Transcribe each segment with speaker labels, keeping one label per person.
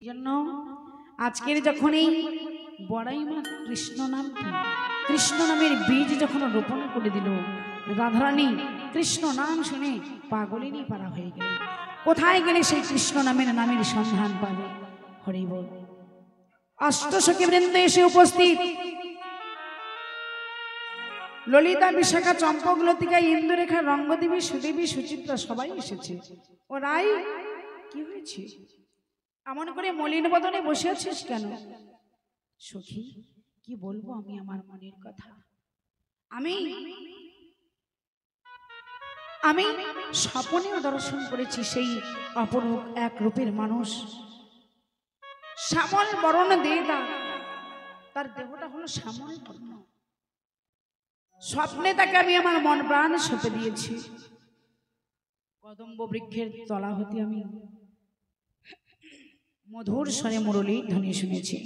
Speaker 1: জন্য আজকের যখন এই বড়াই মা কৃষ্ণ নামের বীজ যখন রোপণ করে দিল, রাধারানী কৃষ্ণ নাম শুনে পাগলিনী পারা হয়ে গেল। কোথায় গেলে সেই কৃষ্ণ নামের সন্ধান পাবে? হরি বল। অষ্টসখী বৃন্দ এসে উপস্থিত। ললিতা, বিশাখা, চম্পক, লতিকা, ইন্দুরেখা, রঙ্গদেবী, সুদেবী, সুচিত্রা সবাই এসেছে। ও রাই, কি হয়েছে? এমন করে মলিন বদনে বসে আছিস কেন? সখী, কি বলবো আমি আমার মনের কথা। আমি স্বপ্নেও দর্শন করেছি সেই অপরূপ এক রূপের মানুষ, শ্যামল বরণ দেদা, তার দেহটা হলো শ্যামল বর্ণ। স্বপ্নে তাকে আমি আমার মন প্রাণ সঁপে দিয়েছি। কদম্ব বৃক্ষের তলা হতে আমি মধুর স্বরে মুরলী ধ্বনি শুনেছি।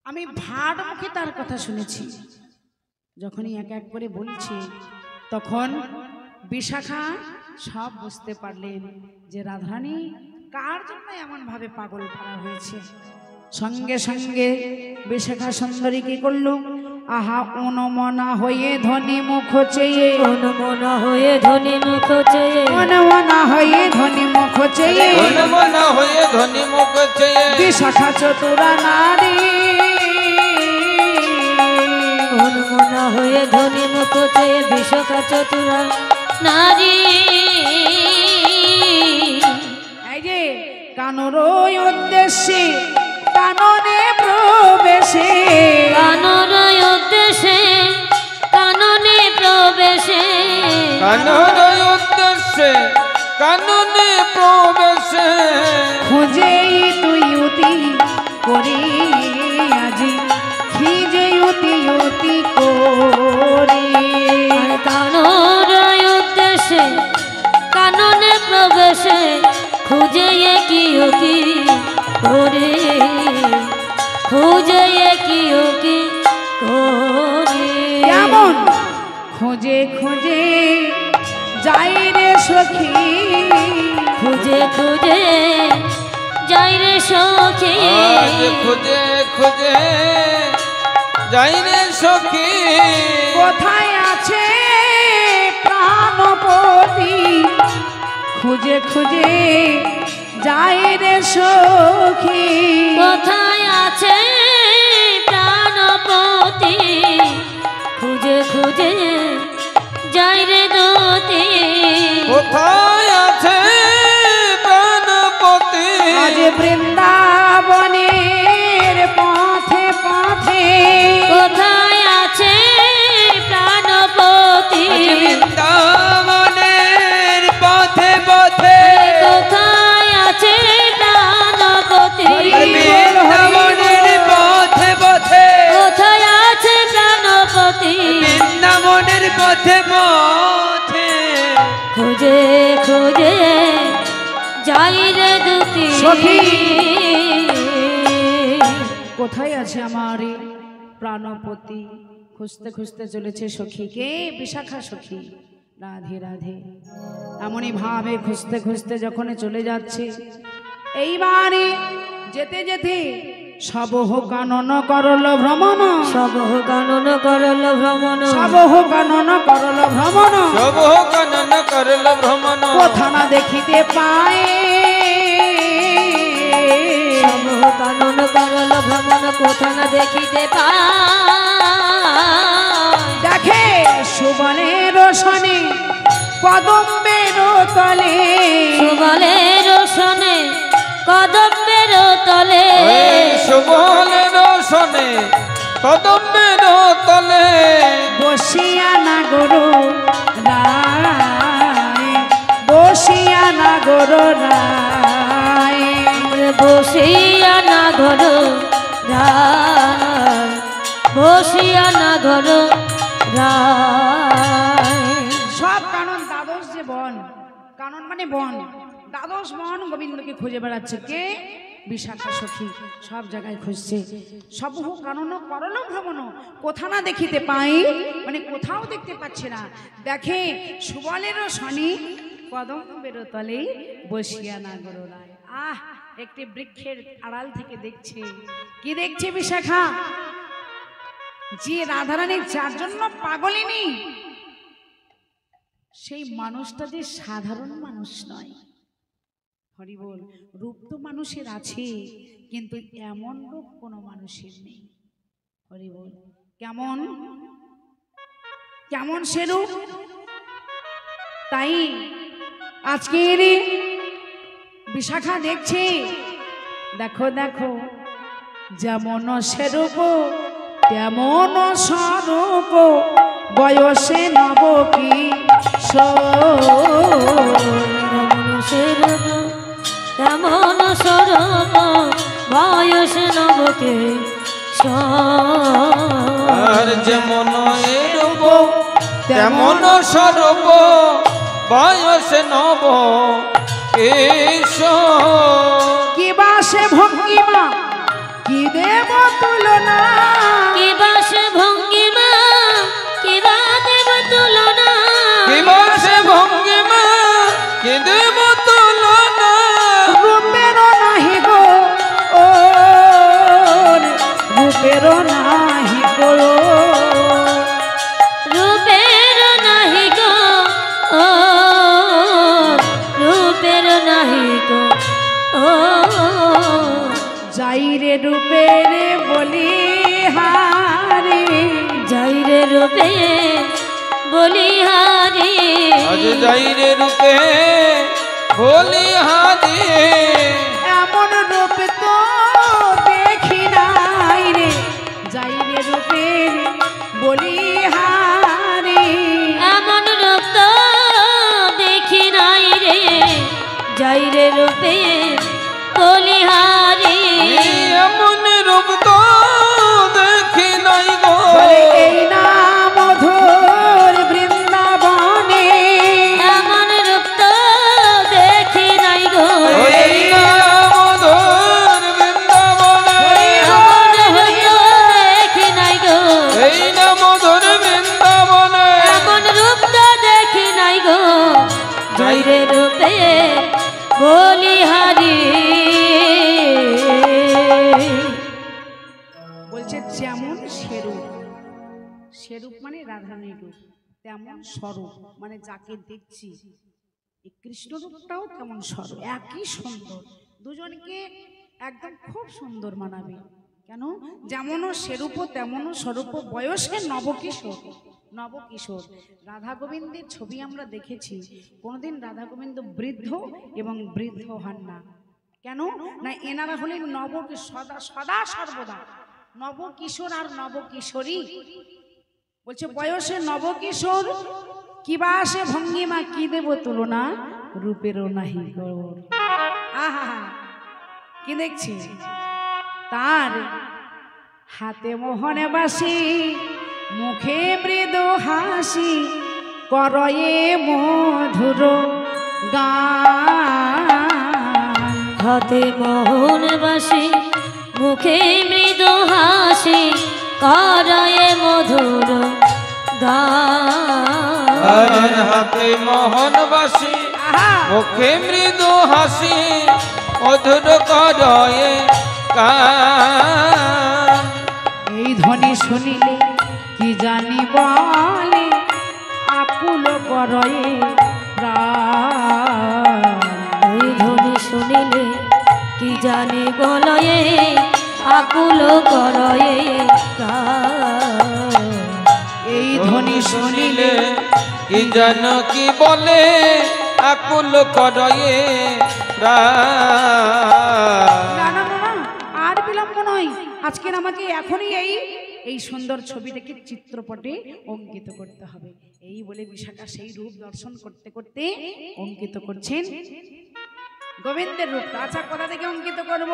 Speaker 1: আমি ভাট মুখে তার কথা শুনেছি। যখনই এক এক করে বলছে, তখন বিশাখা সব বুঝতে পারলেন যে রাধারানী কার জন্য এমন ভাবে পাগল করা হয়েছে। সঙ্গে সঙ্গে বিশাখা সুন্দরী কি করলো? আহা অনমনা হয়ে ধনী মুখ চেয়ে,
Speaker 2: অনমনা হয়ে ধনী মুখ চেয়ে,
Speaker 1: অনমনা হয়ে ধনী মুখ চেয়ে,
Speaker 3: অনমনা হয়ে ধনী মুখ চেয়ে,
Speaker 1: বিশাখা চতুরা নারী,
Speaker 2: অনমনা হয়ে ধনী মুখ চেয়ে, বিশাখা চতুরা নারী।
Speaker 1: এই যে কানর উদ্দেশ্যে, কাননে প্রবেশে,
Speaker 2: কানন উদ্দেশ্যে, কাননে প্রবেশে,
Speaker 3: কানন উদ্দেশ্যে, কাননে প্রবেশে,
Speaker 1: খুঁজেই তুই উতি করি আজি, খিজে উতি উতি করি।
Speaker 2: আর কানন উদ্দেশ্যে, কাননে প্রবেশে, খুঁজে কি কি করে, খুঁজে কি কি করে।
Speaker 1: কেমন খুঁজে খুঁজে যাই রে সখী,
Speaker 2: খুঁজে খুঁজে যাই রে সখী,
Speaker 3: আজ খুঁজে খুঁজে যাই রে সখী,
Speaker 1: কোথায় আছে প্রাণপতি, খুঁজে খুঁজে যাই রে সখী,
Speaker 2: কোথায় আছে প্রাণপতি, খুঁজে খুঁজে যাই রে দতি।
Speaker 3: কোথায় আছে প্রাণপতি,
Speaker 1: আজ বৃন্দাবনের পথে পথে,
Speaker 2: কোথায় আছে প্রাণপতি,
Speaker 3: বৃন্দাবনের পথে পথে,
Speaker 2: কোথায় আছে প্রাণপতি,
Speaker 3: বৃন্দাবনের পথে পথে,
Speaker 2: কোথায় আছে প্রাণপতি,
Speaker 3: বৃন্দাবনের পথে পথে,
Speaker 2: খুঁজে খুঁজে যাই রে দুতি।
Speaker 1: সখী, কোথায় আছে আমার এই প্রাণপতি? খুঁজতে খুঁজতে চলেছে সখীকে, বিশাখা সখী। রাধে রাধে। এমনই ভাবে খুঁজতে খুঁজতে যখন চলে যাচ্ছে, এইবারে যেতে যেতে সবহ কানন করল ভ্রমণ,
Speaker 2: সবহ কানন করল ভ্রমণ,
Speaker 1: সবহ কানন করল ভ্রমণ,
Speaker 3: সব কানন করল ভ্রমণ,
Speaker 1: কোথা না দেখিতে পায়,
Speaker 2: সবহ কানন করল ভ্রমণ, কোথা না দেখিতে পায়।
Speaker 1: দেখে সুবনের শনে কদম্বের তলে,
Speaker 2: সুবলের শনে কদম্বের তলে,
Speaker 3: সুবলের শনে কদম্বের তলে,
Speaker 1: বসিয়া নাগর রায়, বসিয়া নাগর রায়,
Speaker 2: বসিয়া না ঘর রায়, বসিয়া না ঘর রায়।
Speaker 1: সব কানন দ্বাদশ যে বন, কানন মানে বন, দ্বাদশ বন গোবিন্দকে খুঁজে বেড়াচ্ছে। কে? বিশাখা সখী সব জায়গায় খুঁজছে। সবহু কানন করল ভ্রমণ, কোথা না দেখিতে পাই, মানে কোথাও দেখতে পাচ্ছে না। দেখে সুবলের শনি কদম্বের তলে বসিয়া নাগর রায়। আহ, একটি বৃক্ষের আড়াল থেকে দেখছে, কি দেখছে বিশাখা? যে রাধারানী যার জন্য পাগলিনী, সেই মানুষটা যে সাধারণ মানুষ নয়। হরি বল। রূপ তো মানুষের আছে, কিন্তু এমন রূপ কোনো মানুষের নেই। হরি বল। কেমন কেমন সে রূপ? তাই আজকের বিশাখা দেখছে, দেখো দেখো, যেমন সেরূপ তেমন স্বরূপ, বয়সে নব কি
Speaker 2: তেমন স্বরূপ, বয়স নবকে
Speaker 3: আর যেমন রূপ তেমন স্বরূপ, বয়স নব
Speaker 1: কি বা সে ভঙ্গিমা, কি দেব তুলনা,
Speaker 2: কি বা সে ভঙ্গিমা, কি বা দেব তুলনা,
Speaker 3: কি বা সে ভঙ্গিমা, কি দেব তুলনা,
Speaker 1: রূপের নাহি গো ও, রূপের নাহি গো,
Speaker 2: রূপের নাহি গো ও, রূপের নাহি গো ও,
Speaker 1: যাই রে রূপের বলি হারে,
Speaker 2: যাই রে রূপে বলিহারি,
Speaker 3: আজ যাই রে রূপে বলিহারি,
Speaker 1: এমন রূপ তো দেখি নাই রে, যাই রে রূপের বলি হারে,
Speaker 2: এমন রূপ তো দেখি নাই রে, যাই রে রূপে বলিহারি,
Speaker 3: এমন রূপ তো দেখি নাই গো,
Speaker 1: এই না মধুর বৃন্দাবনে,
Speaker 2: এমন রূপ তো দেখি নাই গো,
Speaker 3: এই না মধুর বৃন্দাবনে,
Speaker 2: এমন রূপ তো দেখি নাই গো,
Speaker 3: এই না মধুর বৃন্দাবনে,
Speaker 2: এমন রূপ তো দেখি নাই গো, যাই রে রূপে বলিহারি।
Speaker 1: বলছে যেমন সেরূপ, সেরূপ মানে রাধারানীর রূপ, তেমন স্বরূপ মানে যাকে দেখছি, এই কৃষ্ণ রূপটাও তেমন স্বরূপ, একই সুন্দর, দুজনকে একদম খুব সুন্দর মানাবে। কেন? যেমনও সেরূপ তেমনও স্বরূপ, বয়সে নবকিশোর, নবকিশোর। রাধা গোবিন্দের ছবি আমরা দেখেছি, কোনোদিন রাধা গোবিন্দ বৃদ্ধ এবং বৃদ্ধ হন না। কেন না? এনারা হলেন সদা সদা সর্বদা নবকিশোর আর নবকিশোরী। বলছে বয়সে নবকিশোর, কিবা সে ভঙ্গিমা, কি দেব তুলনা, রূপেরও নাহি গৌর। আহা, কি দেখছি? তার হাতে মোহনে বাসি, মুখে মৃদু হাসি, করয়ে মধুর গান,
Speaker 2: হাতে মোহন বাসি, মুখে মৃদু হাসি, করয়ে মধুর গান,
Speaker 3: হাতে মোহন বাসি,
Speaker 1: আহা,
Speaker 3: মুখে মৃদু হাসি, মধুর করয়ে গান।
Speaker 1: এই ধ্বনি শুনিলে কি জানি বলে, আকুল করয়ে প্রাণ,
Speaker 2: এই ধ্বনি শুনিলে কি জানি বলয়ে, আকুল করয়ে গান,
Speaker 1: এই ধ্বনি শুনিলে,
Speaker 3: কি যেন কি বলে, আকুল করয়ে প্রাণ।
Speaker 1: না না না না, আর বিলম্ব নয়, আজকের আমাকে এখনই এই সুন্দর ছবিটাকে চিত্রপটে অঙ্কিত করতে হবে। এই বলে বিশাখা সেই রূপ দর্শন করতে করতে অঙ্কিত করছেন গোবিন্দের রূপটা। আচ্ছা, কোথা থেকে অঙ্কিত করব?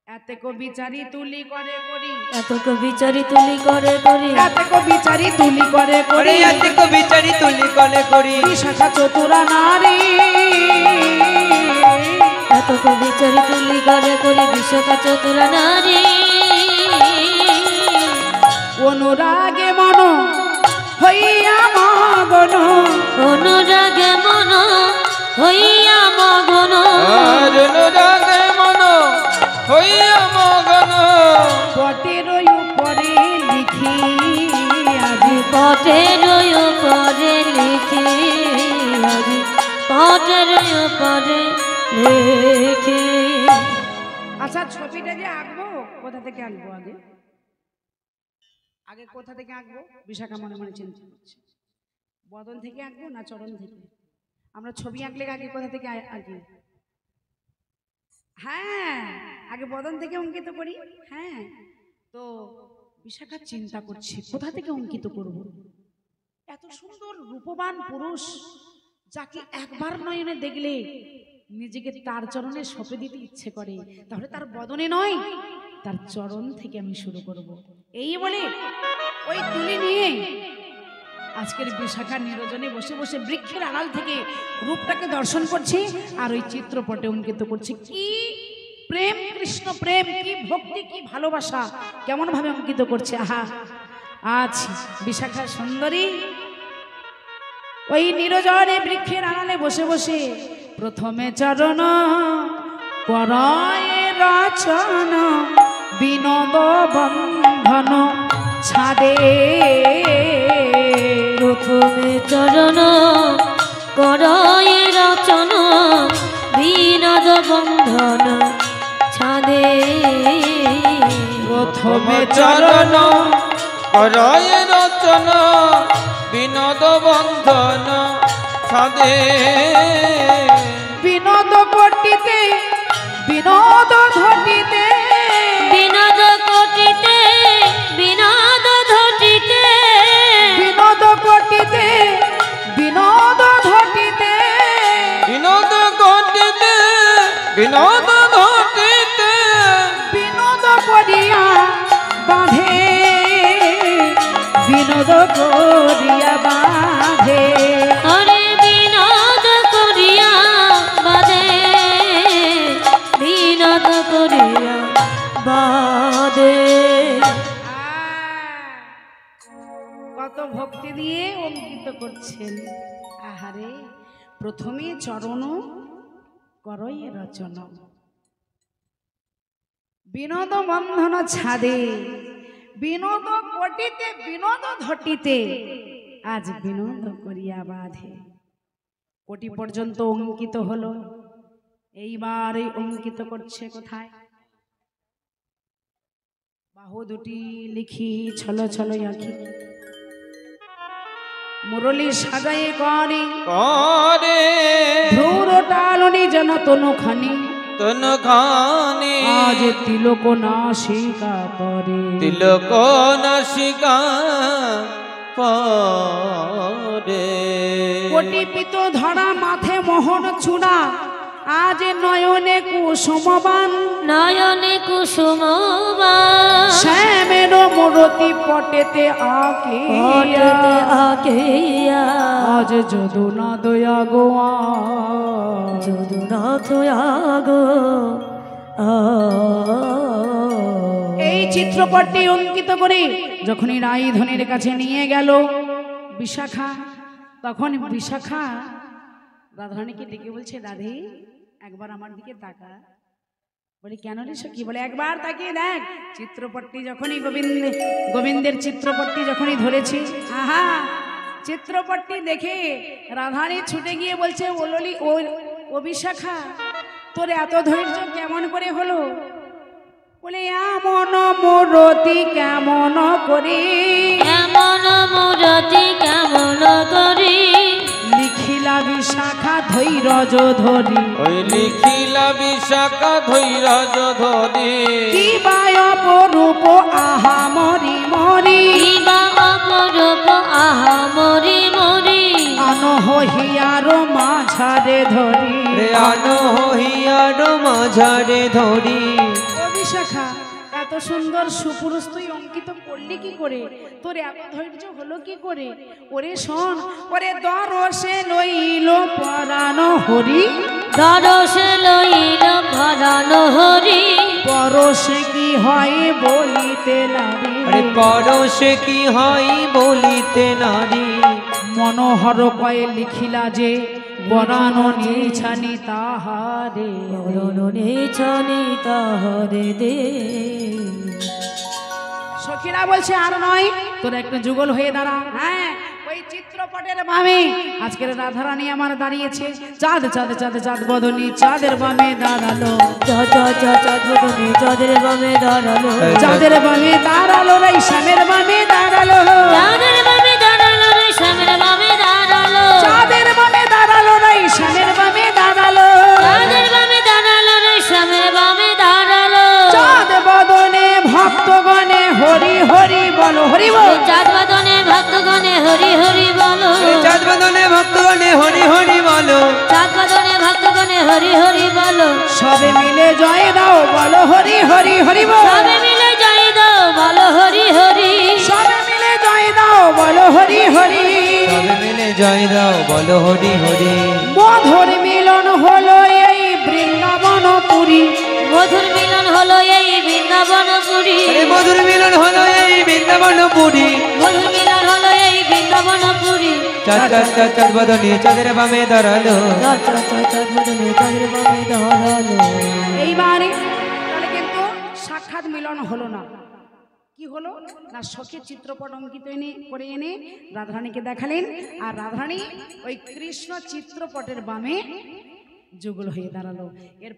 Speaker 1: এত কবিচারি তুলি করে করি,
Speaker 2: এত কবিচারি তুলি করে করি,
Speaker 1: এত কবিচারি তুলি করে করি,
Speaker 3: এত কবিচারি তুলি করে করি,
Speaker 1: বিশাখা চতুরা নারী,
Speaker 2: এত কবিচারি তুলি করে করি, বিশ্বকা চতুরা নারী,
Speaker 1: অনুরাগে মন হইয়া মগন
Speaker 2: অনুরাগে মন হইয়া মগন
Speaker 3: অনুরাগে মন হইয়া মগন
Speaker 1: পটের উপরে লিখি আজি
Speaker 2: পটের উপরে লিখি আজি পটের উপরে লিখি।
Speaker 1: আচ্ছা ছবিটা যে আঁকবো কোথা থেকে আঁকবো আগে আগে কোথা থেকে আঁকবো বিশাখা মনে মনে চিন্তা করছে বদন থেকে আঁকবো না চরণ থেকে আমরা ছবি আঁকলে আগে কোথা থেকে আঁকি হ্যাঁ আগে বদন থেকে অঙ্কিত করি হ্যাঁ তো বিশাখা চিন্তা করছে কোথা থেকে অঙ্কিত করব এত সুন্দর রূপবান পুরুষ যাকে একবার নয়নে দেখলে নিজেকে তার চরণে সঁপে দিতে ইচ্ছে করে তাহলে তার বদনে নয় তার চরণ থেকে আমি শুরু করব এই বলে ওই তুলি নিয়ে আজকের বিশাখা নিরজনে বসে বসে বৃক্ষের আড়াল থেকে রূপটাকে দর্শন করছে আর ওই চিত্রপটে অঙ্কিত করছে কি প্রেম কৃষ্ণ প্রেম কি ভক্তি কি ভালোবাসা কেমন ভাবে অঙ্কিত করছে আহা আজ বিশাখা সুন্দরী ওই নিরজনে বৃক্ষের আড়ালে বসে বসে প্রথমে চরণ পরয়ে রচন বিনোদ বন্ধন ছাদে
Speaker 2: প্রথমে চরণ করয়ে রচন বিনোদ বন্ধন ছাদে
Speaker 3: প্রথমে চরণ করয়ে রচন বিনোদ বন্ধন ছাদে
Speaker 1: বিনোদ কোটিতে বিনোদ ঘটিতে
Speaker 2: বিনোদ কোটিতে বিনোদ ঘটিতে
Speaker 1: বিনোদ কোটিতে বিনোদ ঘটিতে
Speaker 3: বিনোদ ঘটিতে বিনোদ ঘটিতে
Speaker 1: বিনোদ করিয়া বাঁধে বিনোদ করিয়া বাঁধে
Speaker 2: হরে বিনোদ করিয়া বাদে বিনোদ করিয়া বাদে।
Speaker 1: কত ভক্তি দিয়ে অঙ্কিত করছেন আহারে প্রথমে চরণ করই রচন বিনোদ বন্ধন ছাদে বিনোদ কোটিতে বিনোদ ঘটিতে আজ বিনোদ করিয়া বাঁধে কোটি পর্যন্ত অঙ্কিত হলো এইবার এই অঙ্কিত করছে কোথায় বাহু দুটি লিখি ছলো ছলো আঁকি মুরলি সাজায়ে করে
Speaker 3: করে
Speaker 1: ধূর টালনি যেন তনুখানি
Speaker 3: তনখানি
Speaker 1: আজ তিলক নাসিকা পরে
Speaker 3: তিলক নাসিকা পরে
Speaker 1: কোটি পিত ধরা মাথে মোহন চূড়া আজ নয়নে কুসুমবান
Speaker 2: নয়নে কুসুমবা
Speaker 1: শ্যামের মূরতি পটেতে আঁকিয়া
Speaker 2: পটেতে আঁকিয়া
Speaker 1: আজ যদু না দয়া গোয়া
Speaker 2: যদুনাথ আগো
Speaker 1: এই চিত্রপটটি অঙ্কিত করে যখনই রাইধনের কাছে নিয়ে গেল বিশাখা তখন বিশাখা রাধারানীকে ডেকে বলছে রাধে একবার আমার দিকে তাকা বলি কেন রে সখী বলে একবার তাকিয়ে দেখ চিত্রপটটি যখনই গোবিন্দের চিত্রপটটি যখনই ধরেছি আহা চিত্রপটটি দেখে রাধারানী ছুটে গিয়ে বলছে ওললি ও বিশাখা তোর এত ধৈর্য কেমন করে হলো বলে এমন মূরতি কেমন করে
Speaker 2: এমন মূরতি কেমন করি
Speaker 1: লিখিলা বিশাখা ধৈর্য ধরি
Speaker 3: ওই লিখিলা বিশাখা ধৈর্য ধরি
Speaker 1: কি বায় অপরূপ আহা মরি মরি
Speaker 2: কিবা অপরূপ আহা মরি মরি
Speaker 1: অনহিয়ার মাঝারে ধরি
Speaker 3: রে আনো হইয়ার মাঝারে ধরি
Speaker 1: ও বিশাখা এত সুন্দর সুপুরুষ তুই অঙ্কিত করলি কি করে তোর এত ধৈর্য হলো কি করে ওরে শোন ওরে দরসে লইল পরানো হরি
Speaker 2: দরসে লইল ভরানো হরি
Speaker 1: পরশে কি হয় বলিতে নারী
Speaker 3: আরে পরশে কি হয় বলিতে নারী
Speaker 1: মনোহর কয়ে লিখিলা যে বরানো নিছানি তাহারে
Speaker 2: বরণে ছনি তাহারে দে।
Speaker 1: সখীরা বলছে আর নয়, তোরা একটু যুগল হয়ে দাঁড়া। হ্যাঁ, ওই চিত্রপটের বামে আজকের রাধারানী আমার দাঁড়িয়েছে। চাঁদ চাঁদ চাঁদ চাঁদ বদনী চাঁদের বামে দাঁড়ালো,
Speaker 2: চাঁদ বদনে চাঁদের বামে দাঁড়ালো,
Speaker 1: চাঁদের বামে দাঁড়ালো রে শ্যামের বামে দাঁড়ালো,
Speaker 2: চাঁদের বামে দাঁড়ালো রে শ্যামের বামে দাঁড়ালো,
Speaker 1: চাঁদের বামে দাঁড়ালো রে শ্যামের বামে দাঁড়ালো,
Speaker 2: চাঁদের বামে দাঁড়ালো রে শ্যামের বামে দাঁড়ালো।
Speaker 1: চাঁদ বদনে ভক্তগণে হরি হরি বলো, হরি বল।
Speaker 2: চাঁদ বদনে ভক্তগণে হরি হরি বলো,
Speaker 3: চাঁদ বদনে ভক্তগণে হরি হরি বলো,
Speaker 2: চাঁদ বদনে ভক্তগণে হরি হরি বলো।
Speaker 1: সবে মিলে জয় দাও বলো হরি হরি হরি বল।
Speaker 2: সবে মিলে জয় দাও বলো হরি হরি,
Speaker 1: সবে মিলে জয় দাও বলো হরি হরি।
Speaker 3: সবে মিলে জয় দাও বলো হরি হরি।
Speaker 1: মধুর মিলন হলো এই বৃন্দাবন পুরী,
Speaker 2: মধুর মিলন হলো এই বৃন্দাবনপুরী,
Speaker 3: আরে মধুর মিলন হলো এই বৃন্দাবনপুরী।
Speaker 2: মধুর মিলন হলো এই বৃন্দাবনপুরী।
Speaker 3: চাঁদ চাঁদ চাঁদ চাঁদ বদনে চাঁদের বামে দাঁড়ালো,
Speaker 2: চাঁদ বদনে চাঁদের বামে দাঁড়ালো।
Speaker 1: এইবারে তাহলে কিন্তু সাক্ষাৎ মিলন হলো না। কি হলো না, শখের চিত্রপট অঙ্কিত করে এনে রাধারানীকে দেখালেন, আর রাধারানী ওই কৃষ্ণ চিত্রপটের বামে যুগল হয়ে দাঁড়ালো। এর